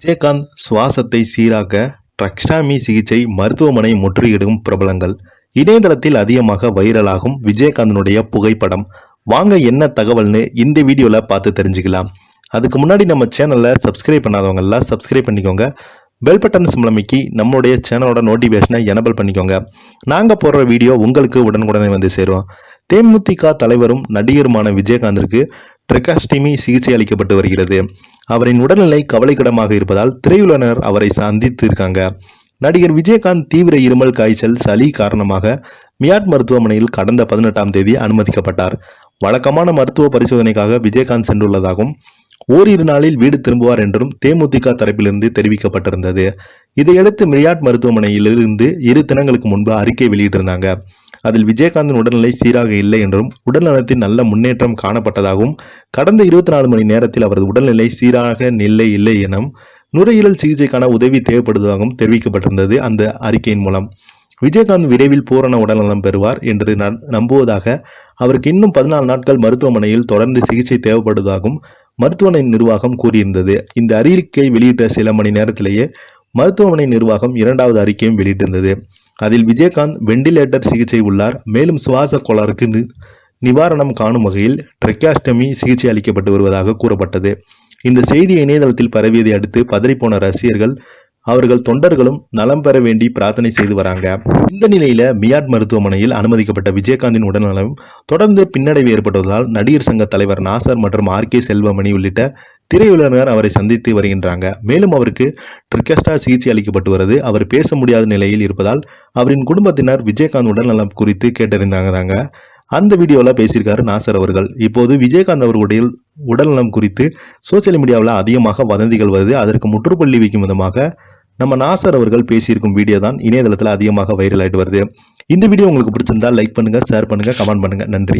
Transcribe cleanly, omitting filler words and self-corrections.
விஜயகாந்த் சுவாசத்தை சீராக்க ட்ரக்ஸ்டாமி சிகிச்சை மருத்துவமனை முற்றுகையிடும் பிரபலங்கள். இணையதளத்தில் அதிகமாக வைரலாகும் விஜயகாந்தனுடைய புகைப்படம். வாங்க என்ன தகவல்னு இந்த வீடியோவில் பார்த்து தெரிஞ்சுக்கலாம். அதுக்கு முன்னாடி நம்ம சேனலை சப்ஸ்கிரைப் பண்ணாதவங்க எல்லாம் சப்ஸ்கிரைப் பண்ணிக்கோங்க. பெல் பட்டன் சிம்பல் அமைக்கி நம்மளுடைய சேனலோட நோட்டிஃபிகேஷனை எனபிள் பண்ணிக்கோங்க. நாங்கள் போடுற வீடியோ உங்களுக்கு உடனுக்குடனே வந்து சேரும். தேமுதிக தலைவரும் நடிகருமான விஜயகாந்திற்கு ட்ரக்ஸ்டாமி சிகிச்சை அளிக்கப்பட்டு வருகிறது. அவரின் உடல்நிலை கவலைக்கிடமாக இருப்பதால் திரையுலகினர் அவரை சந்தித்து இருக்காங்க. நடிகர் விஜயகாந்த் தீவிர இருமல், காய்ச்சல், சளி காரணமாக மியாட் மருத்துவமனையில் கடந்த 18ஆம் தேதி அனுமதிக்கப்பட்டார். வழக்கமான மருத்துவ பரிசோதனைக்காக விஜயகாந்த் சென்றுள்ளதாகவும் ஓரிரு நாளில் வீடு திரும்புவார் என்றும் தேமுதிக தரப்பிலிருந்து தெரிவிக்கப்பட்டிருந்தது. இதையடுத்து மியாட் மருத்துவமனையிலிருந்து 2 தினங்களுக்கு முன்பு அறிக்கை வெளியிட்டிருந்தாங்க. அதில் விஜயகாந்தின் உடல்நிலை சீராக இல்லை என்றும் உடல்நலத்தில் நல்ல முன்னேற்றம் காணப்பட்டதாகவும் கடந்த 24 மணி நேரத்தில் அவரது உடல்நிலை சீராக இல்லை எனும் நுரையீரல் சிகிச்சைக்கான உதவி தேவைப்படுவதாகவும் தெரிவிக்கப்பட்டிருந்தது. அந்த அறிக்கையின் மூலம் விஜயகாந்த் விரைவில் பூரண உடல்நலம் பெறுவார் என்று நம்புவதாக, அவருக்கு இன்னும் 14 நாட்கள் மருத்துவமனையில் தொடர்ந்து சிகிச்சை தேவைப்படுவதாகவும் மருத்துவமனை நிர்வாகம் கூறியிருந்தது. இந்த அறிக்கை வெளியிட்ட சில மணி நேரத்திலேயே மருத்துவமனை நிர்வாகம் 2வது அறிக்கையும் வெளியிட்டிருந்தது. அதில் விஜயகாந்த் வெண்டிலேட்டர் சிகிச்சை உள்ளார். மேலும் சுவாச கோளாறுக்கு நிவாரணம் காணும் வகையில் ட்ரக்ஸ்டாமி சிகிச்சை அளிக்கப்பட்டு வருவதாக கூறப்பட்டது. இந்த செய்தி இணையதளத்தில் பரவியதை அடுத்து பதறிப்போன ரசிகர்கள், அவர்கள் தொண்டர்களும் நலம் பெற வேண்டி பிரார்த்தனை செய்து வராங்க. இந்த நிலையில மியாட் மருத்துவமனையில் அனுமதிக்கப்பட்ட விஜயகாந்தின் உடல்நலம் தொடர்ந்து பின்னடைவு ஏற்பட்டுள்ளதால் நடிகர் சங்க தலைவர் நாசர் மற்றும் RK செல்வமணி உள்ளிட்ட திரையுலகினர் அவரை சந்தித்து வருகின்றாங்க. மேலும் அவருக்கு ட்ரக்ஸ்டா சிகிச்சை அளிக்கப்பட்டு வருது. அவர் பேச முடியாத நிலையில் இருப்பதால் அவரின் குடும்பத்தினர் விஜயகாந்த் உடல்நலம் குறித்து கேட்டறிந்தாங்க. அந்த வீடியோவில் பேசியிருக்காரு நாசர் அவர்கள். இப்போது விஜயகாந்த் அவர்களுடைய உடல்நலம் குறித்து சோசியல் மீடியாவில் அதிகமாக வதந்திகள் வருது. அதற்கு முற்றுப்புள்ளி வைக்கும் விதமாக நம்ம நாசர் அவர்கள் பேசியிருக்கும் வீடியோ தான் இணையதளத்தில் அதிகமாக வைரல் ஆகிட்டு வருது. இந்த வீடியோ உங்களுக்கு பிடிச்சிருந்தா லைக் பண்ணுங்க, ஷேர் பண்ணுங்க, கமெண்ட் பண்ணுங்க. நன்றி.